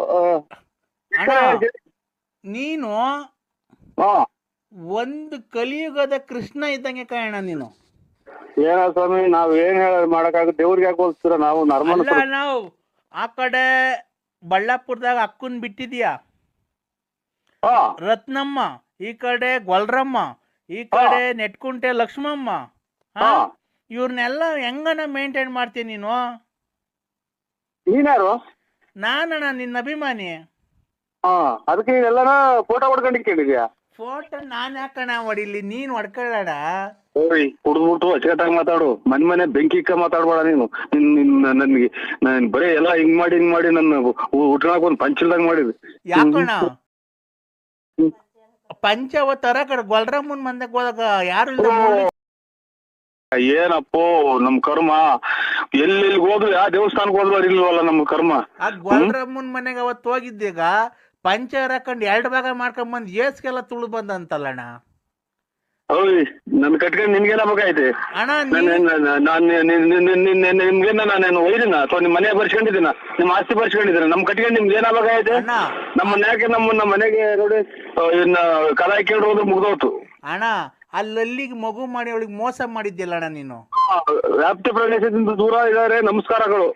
ಅಣ್ಣ ನೀನು ಒಂದು ಕಲಿಯುಗದ ಕೃಷ್ಣ ಇದ್ದಂಗೆ ಕಾರಣ ನೀನು. ಏನ ಸ್ವಾಮಿ, ನಾವ್ ಏನ್ ಮಾಡಕ್ಕಾಗುತ್ತೆ? ದೇವ್ರಿಗೆ ಯಾಕೆ ಹೋಲ್ಸ್ತೀರ? ನಾವು ನರ್ಮಲ್. ನಾವು ಆ ಕಡೆ ಬಳ್ಳಾಪುರದಾಗ ಅಕ್ಕನ್ ಬಿಟ್ಟಿದ್ಯಾ ರತ್ನಮ್ಮ, ಈ ಕಡೆ ಗೊಲ್ರಮ್ಮ, ಈ ಕಡೆ ನೆಟ್ಕುಂಟೆ ಲಕ್ಷ್ಮಮ್ಮ. ಇವ್ರನ್ನೆಲ್ಲ ಹೆಂಗನ ಮೇಂಟೈನ್ ಮಾಡ್ತೀನಿ ನೀನು? ನೀನ್ಯಾರು? ನಾನಣ್ಣ ನಿನ್ನ ಅಭಿಮಾನಿ. ಅದಕ್ಕೆ ನೀನೆಲ್ಲನ ಫೋಟೋ ಹೊಡ್ಕೊಂಡಿದ್ಯಾ? ಫೋಟೋ ನಾನ್ ಯಾಕಣ ಹೊಡಿಲಿ, ನೀನ್ ಹೊಡ್ಕೊಳ್ಳಾಡ. ಕುಡ್ದ್ಬಿಟ್ಟು ಅಚ್ಚಕಟ್ಟಾಗಿ ಮಾತಾಡು. ಮನೆ ಬೆಂಕಿ ಇಕ್ಕ ಮಾತಾಡ್ಬೇಡ ನೀನು. ನನ್ಗೆ ಬರೀ ಎಲ್ಲ ಹಿಂಗ್ ಮಾಡಿ ನನ್ನ ಉಟ್ಕೊಳಕ್ ಒಂದ್ ಪಂಚಲ್ದಾಗ ಮಾಡಿದ್. ಯಾಕಣ ಪಂಚವತಾರ ಕಡೆ ಗೊಲ್ರಮ್ಮನ್ ಮಂದಕ್ ಹೋದಾಗ ಯಾರು ಏನಪ್ಪೋ ನಮ್ ಕರ್ಮ. ಎಲ್ಲೆಲ್ಲಿ ಹೋದ್ರು ಯಾವ ದೇವಸ್ಥಾನಕ್ಕೆ ಹೋದ್ರು ಇಲ್ವಲ್ಲ ನಮ್ ಕರ್ಮ. ಆ ಗೊಲ್ರಮ್ಮನ್ ಮನೆಗೆ ಅವತ್ತು ಹೋಗಿದ್ದೀಗ ಪಂಚರ್ ಹಾಕೊಂಡ್ 2 ಭಾಗ ಮಾಡ್ಕೊಂಡ್ ಬಂದ್ ಏಸ್ಗೆಲ್ಲ ತುಳು ಬಂದಂತಲ್ಲಣ್ಣ. ಓಯ್, ನನ್ ಕಟ್ಕೊಂಡ್ ನಿನ್ಗೇನ ಬೇಕಾಯ್ತು ಅಣ್ಣ? ನಿಮ್ಗೇನ ನಾನು ಒಯ್ದಿನ ಅಥವಾ ನಿಮ್ ಮನೆ ಬರ್ಸ್ಕೊಂಡಿದ್ದೀನ? ನಿಮ್ ಆಸ್ತಿ ಬರ್ಸ್ಕೊಂಡಿದ್ದೀನ? ನಮ್ ಕಟ್ಕೊಂಡ್ ನಿಮ್ಗೆ ಏನ ಬೇಕಾಯ್ತು? ನಮ್ಮ ಮನ್ಯಾಕೆ ನಮ್ಮ ಮನೆಗೆ ನೋಡಿ ಇನ್ನ ಕಲ ಹಾಕೊಂಡು ಹೋದ್ರೆ ಮುಗ್ದೋತು. ಅಣ್ಣ ಅಲ್ಲಿಗೆ ಮಗು ಮಾಡಿ ಅವಳಿಗೆ ಮೋಸ ಮಾಡಿದ್ಯಲ್ಲ ಅಣ್ಣ ನೀನು. ವ್ಯಾಪ್ತಿ ಪ್ರದೇಶದಿಂದ ದೂರ ಇದಾರೆ. ನಮಸ್ಕಾರಗಳು.